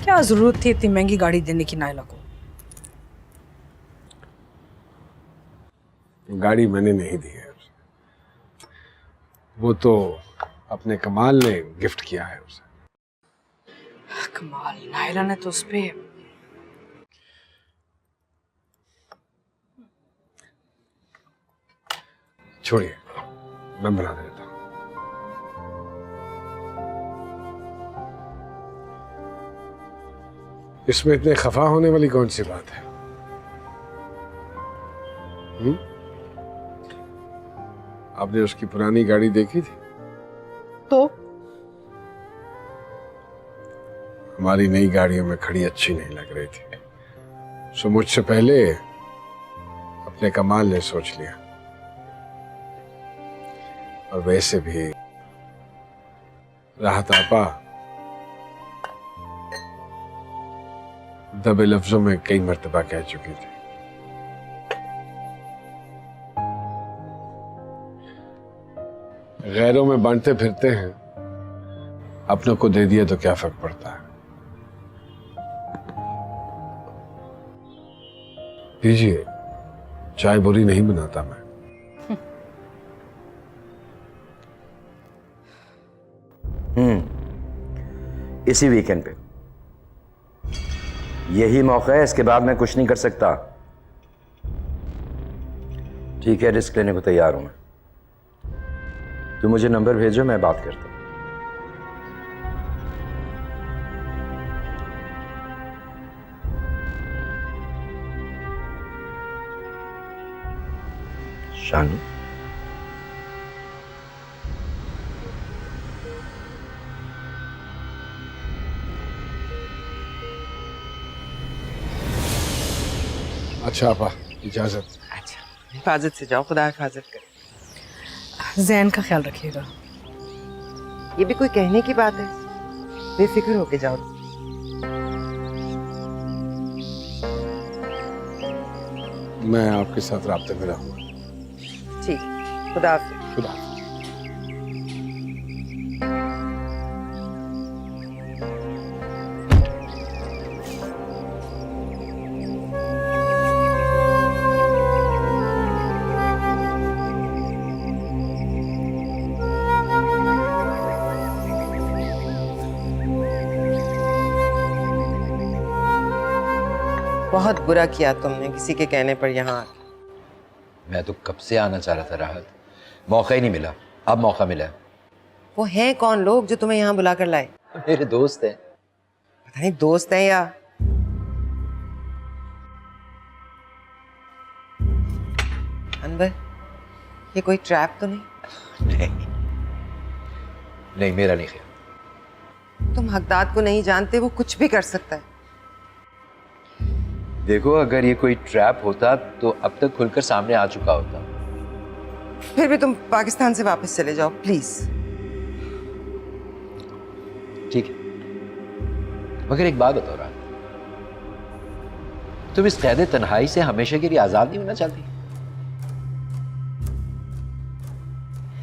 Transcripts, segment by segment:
क्या जरूरत थी इतनी महंगी गाड़ी देने की नायला को? गाड़ी मैंने नहीं दी है उसे, वो तो अपने कमाल ने गिफ्ट किया है उसे। कमाल, नायला ने तो उस पे छोड़िए, मैं बना देता हूँ। इसमें इतने खफा होने वाली कौन सी बात है? आपने उसकी पुरानी गाड़ी देखी थी? तो हमारी नई गाड़ियों में खड़ी अच्छी नहीं लग रही थी, सो मुझसे पहले अपने कमाल ने सोच लिया। और वैसे भी राहत आपा दबे लफ्जों में कई मर्तबा कह चुकी थी। गैरों में बांटते फिरते हैं, अपनों को दे दिया तो क्या फर्क पड़ता है। दीजिए, चाय बुरी नहीं बनाता मैं। इसी वीकेंड पे यही मौका है, इसके बाद मैं कुछ नहीं कर सकता। ठीक है, रिस्क लेने को तैयार हूं मैं। तू मुझे नंबर भेजो, मैं बात करता हूं। शानू, अच्छा आपा, इजाजत। अच्छा, हिफाजत से जाओ, खुदा हिफाजत करे। जैन का ख्याल रखिएगा। ये भी कोई कहने की बात है? बेफिक्र होके जाओ। मैं आपके साथ राब्ते में रहूंगा। ठीक, खुदा हाफिज। खुदा। बहुत बुरा किया तुमने किसी के कहने पर यहाँ आके। मैं तो कब से आना चाह रहा था राहत, मौका ही नहीं मिला। अब मौका मिला है। वो हैं कौन लोग जो तुम्हें यहाँ बुला कर लाए? मेरे दोस्त हैं। पता नहीं दोस्त हैं या अनवर, ये कोई ट्रैप तो नहीं? नहीं नहीं, मेरा नहीं ख्याल। तुम हकदाद को नहीं जानते, वो कुछ भी कर सकता है। देखो, अगर ये कोई ट्रैप होता तो अब तक खुलकर सामने आ चुका होता। फिर भी तुम पाकिस्तान से वापस चले जाओ प्लीज। ठीक है, मगर एक बात बताओ राहत, तुम इस कैद तन्हाई से हमेशा के लिए आजाद नहीं होना चाहती?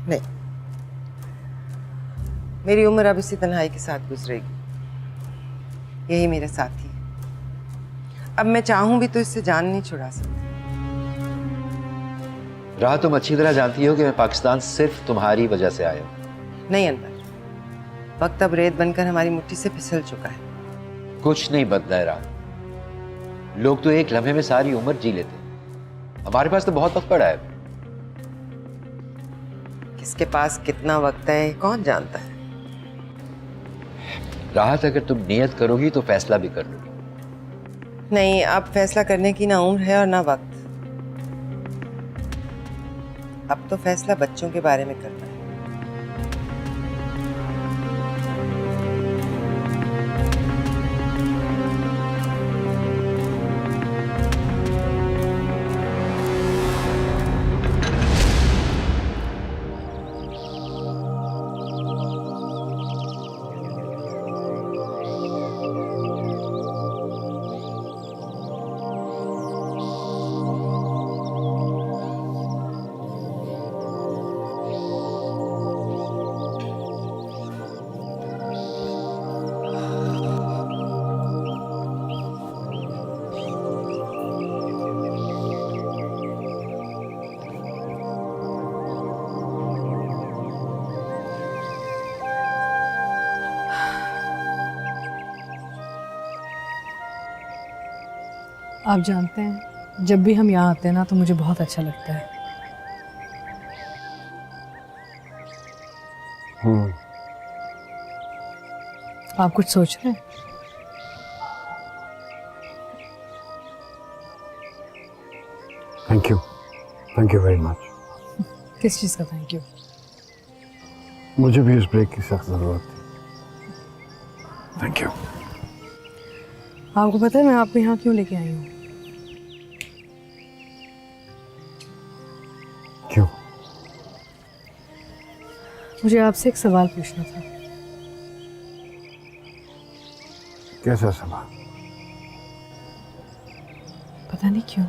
नहीं, मेरी उम्र अब इसी तन्हाई के साथ गुजरेगी। यही मेरे साथी है। अब मैं चाहूं भी तो इससे जान नहीं छुड़ा सकती। राहत, तुम अच्छी तरह जानती हो कि मैं पाकिस्तान सिर्फ तुम्हारी वजह से आया हूं। नहीं अनवर, वक्त अब रेत बनकर हमारी मुट्ठी से फिसल चुका है। कुछ नहीं बदला है राहत। लोग तो एक लम्हे में सारी उम्र जी लेते हैं, हमारे पास तो बहुत वक्त पड़ा है। किसके पास कितना वक्त है कौन जानता है। राहत, अगर तुम नियत करोगी तो फैसला भी कर लोगी। नहीं, अब फैसला करने की ना उम्र है और ना वक्त। अब तो फैसला बच्चों के बारे में करना है। आप जानते हैं, जब भी हम यहाँ आते हैं ना तो मुझे बहुत अच्छा लगता है। आप कुछ सोच रहे हैं? Thank you very much. किस चीज़ का थैंक यू? मुझे भी इस ब्रेक की सख्त जरूरत थी। Thank you. आपको पता है मैं आपको यहाँ क्यों लेके आई हूँ? क्यों? मुझे आपसे एक सवाल पूछना था। कैसा सवाल? पता नहीं क्यों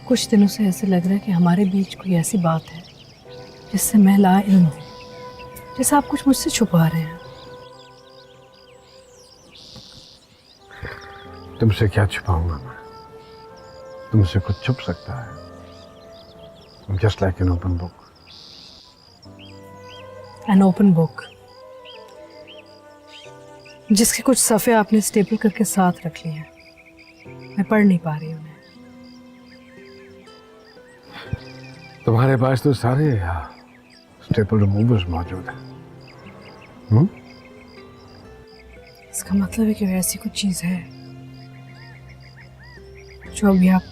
कुछ दिनों से ऐसे लग रहा है कि हमारे बीच कोई ऐसी बात है जिससे मैं लाइल्म हूँ, जैसे आप कुछ मुझसे छुपा रहे हैं। तुमसे क्या छुपाऊंगा मैं? तुमसे कुछ छुप सकता है? Just like an open book. An open book जिसके कुछ सफ़े आपने स्टेपल करके साथ रख लिए हैं। मैं पढ़ नहीं पा रही उन्हें। तुम्हारे पास तो सारे स्टेपल रिमूवर्स मौजूद हैं। इसका मतलब है कि ऐसी कुछ चीज़ है जो अभी आप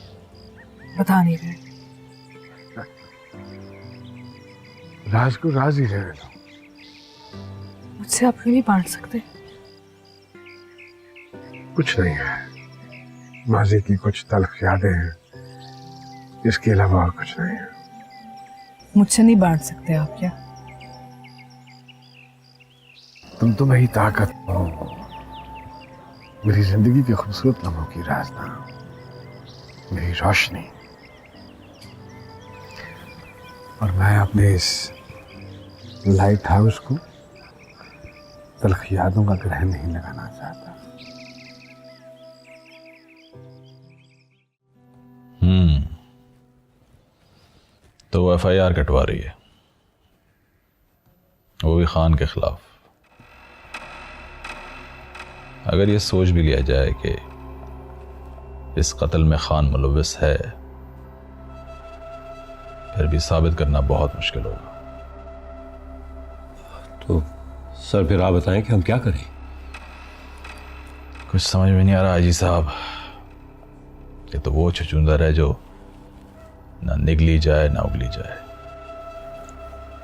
बता नहीं रहे। राज को राज ही रहने दो। मुझसे आप क्यों नहीं बांट सकते? कुछ नहीं है, माजी की कुछ तल्ख यादें हैं, इसके अलावा और कुछ नहीं है। मुझसे नहीं बांट सकते आप क्या? तुम तो मेरी ताकत हो, मेरी जिंदगी के खूबसूरत लम्हों की राजना, मेरी रोशनी। और मैं अपने इस लाइट हाउस को तल्ख यादों का ग्रहण नहीं लगाना चाहता। तो वो FIR कटवा रही है, वो भी खान के खिलाफ। अगर ये सोच भी लिया जाए कि इस कत्ल में खान मुलव्विस है, फिर भी साबित करना बहुत मुश्किल होगा। तो सर फिर आप बताएं कि हम क्या करें? कुछ समझ में नहीं आ रहा हाजी साहब। ये तो वो छुचुंदर है जो ना निगली जाए ना उगली जाए।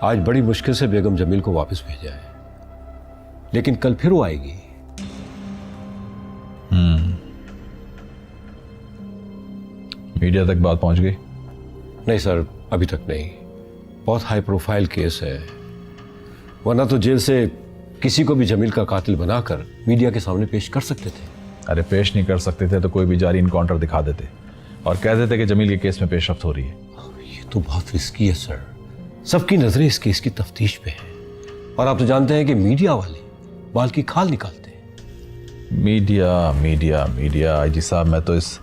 आज बड़ी मुश्किल से बेगम जमील को वापस भेजा है, लेकिन कल फिर वो आएगी। मीडिया तक बात पहुंच गई? नहीं सर, अभी तक नहीं। बहुत हाई प्रोफाइल केस है, वरना तो जेल से किसी को भी जमील का कातिल बनाकर मीडिया के सामने पेश कर सकते थे। अरे पेश नहीं कर सकते थे तो कोई भी जारी इनकाउंटर दिखा देते और कह देते कि जमील के केस में पेशरफ्त हो रही है। ये तो बहुत रिस्की है सर, सबकी नजरें इस केस की तफ्तीश पे हैं, और आप तो जानते हैं कि मीडिया वाले बाल की खाल निकालते हैं। मीडिया मीडिया मीडिया आईजी साहब, मैं तो इस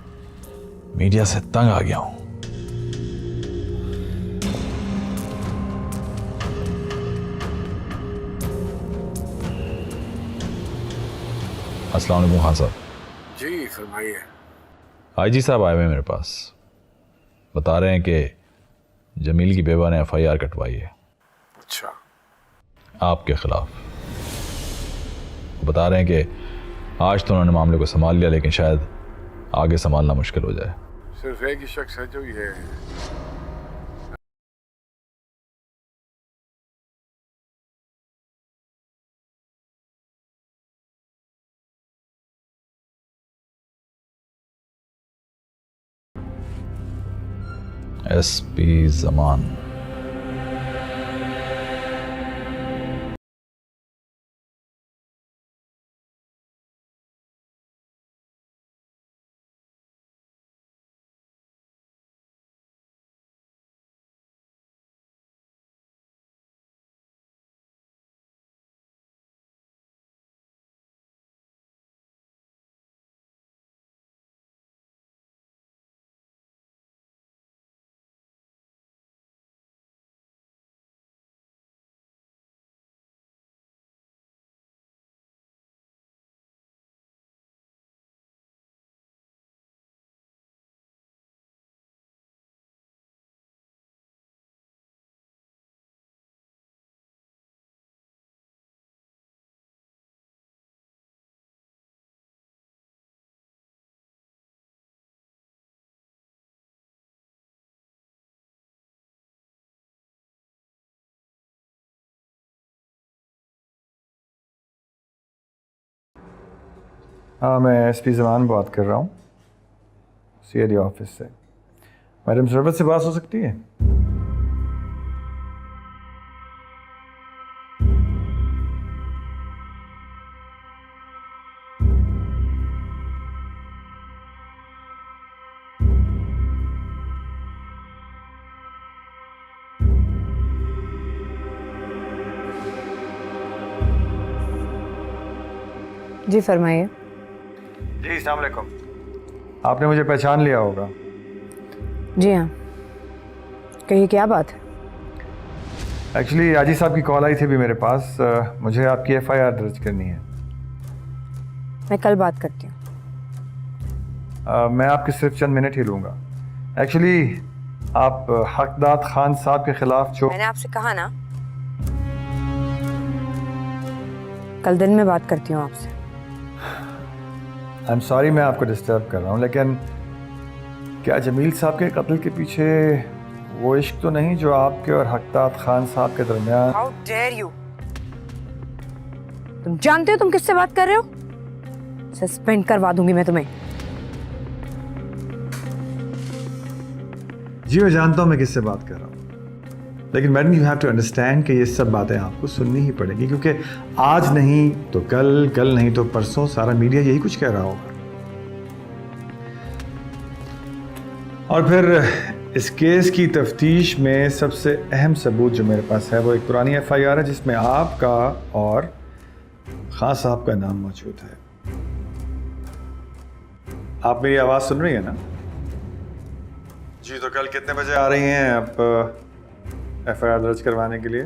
मीडिया से तंग आ गया हूं। अस्सलाम वालेकुम खान साहब। जी फरमाइए। आईजी साहब आए हुए मेरे पास, बता रहे हैं कि जमील की बेवा ने FIR कटवाई है अच्छा, आपके खिलाफ। वो बता रहे हैं कि आज तो उन्होंने मामले को संभाल लिया, लेकिन शायद आगे संभालना मुश्किल हो जाए। सिर्फ एक ही शख्स है जो ये SP जमान। हाँ, मैं एसपी जमान बात कर रहा हूँ, सीआईडी ऑफिस से। मैडम सरबत से बात हो सकती है? जी फरमाइए। जी अस्सलाम वालेकुम। आपने मुझे पहचान लिया होगा। जी हाँ, कहिए क्या बात है? एक्चुअली राजी साहब की कॉल आई थी अभी मेरे पास। मुझे आपकी एफआईआर दर्ज करनी है। मैं कल बात करती हूँ। मैं आपके सिर्फ चंद मिनट ही लूँगा। एक्चुअली आप हकदाद खान साहब के खिलाफ जो मैंने आपसे कहा ना, कल दिन में बात करती हूँ आपसे। आई एम सॉरी मैं आपको डिस्टर्ब कर रहा हूँ, लेकिन क्या जमील साहब के कत्ल के पीछे वो इश्क तो नहीं जो आपके और हकदाद खान साहब के दरमियान? How dare you? तुम जानते हो तुम किससे बात कर रहे हो? सस्पेंड करवा दूंगी मैं तुम्हें। जी मैं जानता हूँ मैं किससे बात कर रहा हूँ, लेकिन madam you have to understand कि ये सब बातें आपको सुननी ही पड़ेगी, क्योंकि आज नहीं तो कल, कल नहीं तो परसों सारा मीडिया यही कुछ कह रहा होगा। और फिर इस केस की तफ्तीश में सबसे अहम सबूत जो मेरे पास है वो एक पुरानी एफआईआर है जिसमें आपका और खान साहब का नाम मौजूद है। आप मेरी आवाज़ सुन रही है ना? जी, तो कल कितने बजे आ रही हैं आप एफआईआर दर्ज करवाने के लिए?